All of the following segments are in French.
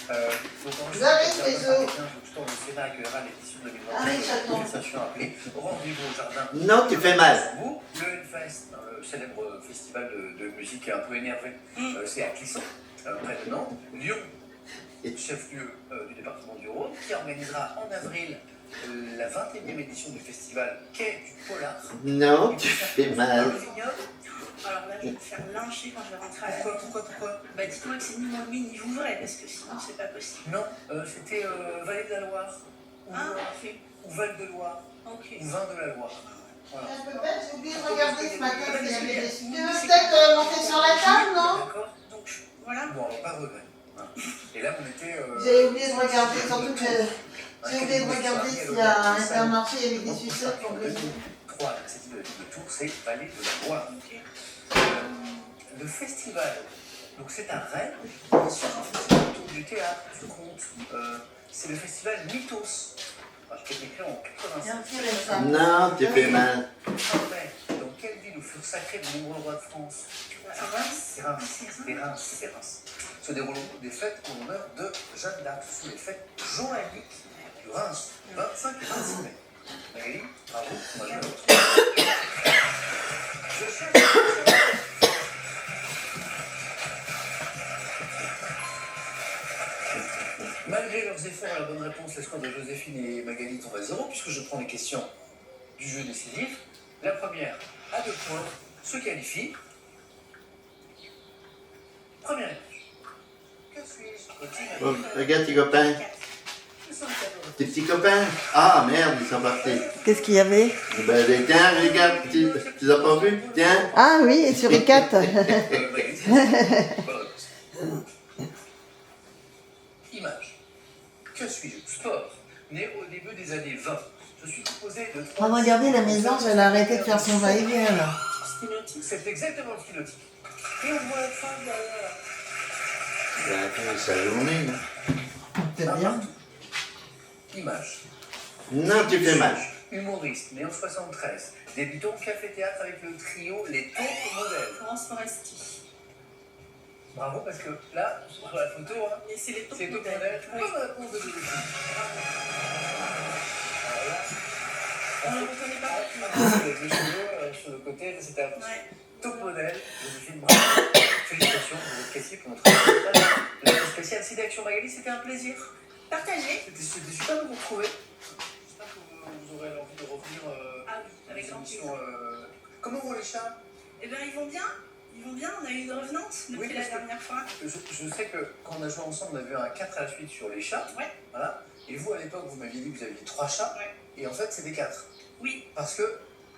Donc en Vous avez les œufs. bookstore, le Sénat accueillera l'édition 2023 Allez, de chaton. la manifestation appelée Rendez-vous au jardin. Non, tu fais mal. Le Hellfest, le célèbre festival de musique un peu énervé, c'est à Clisson, près de Nantes. Lyon, chef-lieu du département du Rhône, qui organisera en avril la 21e édition du festival Quai du Polar. Non, tu fais mal. Alors là, je vais me faire lyncher quand je vais rentrer à la maison. Pourquoi Bah dites-moi que c'est ni moi ni vous vrai, parce que sinon c'est pas possible. Non, c'était Vallée de la Loire, ou, Ah, ok. ou Val de Loire, Ok. ou Vin de la Loire. Voilà. J'ai oublié de regarder ce matin s'il y avait des... Tu veux peut-être monter sur la table, non? D'accord. Donc voilà. Bon, alors pas regret. Voilà. Et là, on était. J'ai oublié de regarder, surtout que j'ai oublié de regarder s'il y a un Intermarché avec des sucettes pour le 3, l'initiative de la ville de Tours, c'est Vallée de la Loire. Ok. Le festival, donc c'est un Rennes, bien sûr, un festival autour du théâtre, du conte. C'est le festival Mythos, qui a été créé en 1985. Non, tu fais mal. Dans quelle ville où furent sacrés de nombreux rois de France? C'est Reims. C'est Reims. Se dérouleront des fêtes en l'honneur de Jeanne d'Arc. Ce sont les fêtes joanniques de Reims, 25 et 26 mai. Magali, bravo, moi je Malgré leurs efforts, la bonne réponse, le score de Joséphine et Magali tombe à 0, puisque je prends les questions du jeu décisif. La première, à 2 points, se qualifie. Première image. Que suis-je? Bon, regarde tes copains. Tes petits copains. Ah merde, ils sont partis. Qu'est-ce qu'il y avait? Ben, tiens, regarde, tu les as pas vus? Tiens. Ah oui, sur I4. Image. Que suis-je? Sport. Né au début des années 20. Je suis composé de 3... Regardez la maison, je vais l'arrêter de faire son va-et-vient là. C'est exactement le stylotique. Et on voit la fin derrière. Ben, c'est sa journée, là. C'est bien. Image. Non, tu fais mal. Humoriste, né en 73. Débutant café-théâtre avec le trio Les Taupes Modèles. Florence Foresti. Bravo, parce que là, sur la photo, hein, Mais c'est les c'est taupes Taupes modèles. Modèles. Oui. Bonne réponse de Joséphine. On ne le reconnaît pas. Avec les cheveux sur le côté, c'était un Ouais. Taupes Modèles. Joséphine, bravo. Félicitations, vous êtes qualifiés pour notre lettre spéciale Sida Action Magali, c'était un plaisir. Partagé. C'était super de vous retrouver. J'espère que vous aurez envie de revenir Ah oui, avec grand plaisir. Comment vont les chats? Eh bien, ils vont bien. Ils vont bien. On a eu une revenante depuis la parce que dernière fois. je sais que quand on a joué ensemble, on a vu un 4 à la suite sur les chats. Ouais. Voilà. Et vous, à l'époque, vous m'aviez dit que vous aviez 3 chats. Ouais. Et en fait, c'était 4. Oui. Parce que.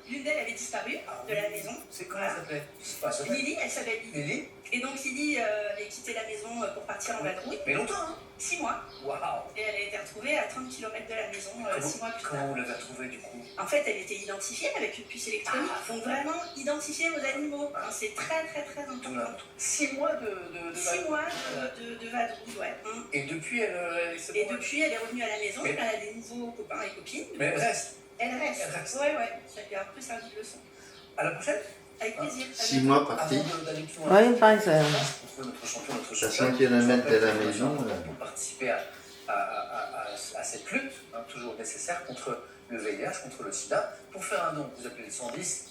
L'une d'elles avait disparu de la maison. C'est comment ça s'appelait? Lily, elle s'appelle Lily. Lily. Et donc Lily avait quitté la maison pour partir en vadrouille. Mais longtemps, hein? 6 mois. Waouh! Et elle a été retrouvée à 30 km de la maison 6 mois plus Comment tard. vous l'avez retrouvée du coup? En fait, elle était identifiée avec une puce électronique. Donc vraiment identifiée aux animaux. Enfin, c'est très très très important. 6 mois de 6 mois de vadrouille, ouais. Et depuis, elle s'est Et depuis, elle est revenue à la maison. Mais- Elle a des nouveaux copains et copines. Mais elle reste. Elle reste. Elle reste. Ouais, ouais. Ça lui a un peu servi de leçon. À la prochaine? Avec plaisir. 6 mois partis. Avant d'aller plus loin. Ouais, il paraît que ça. Contre notre champion, notre Ça champion. 100 km de la maison. Pour participer à cette lutte, toujours nécessaire, contre le VIH, contre le sida. Pour faire un don, vous appelez le 110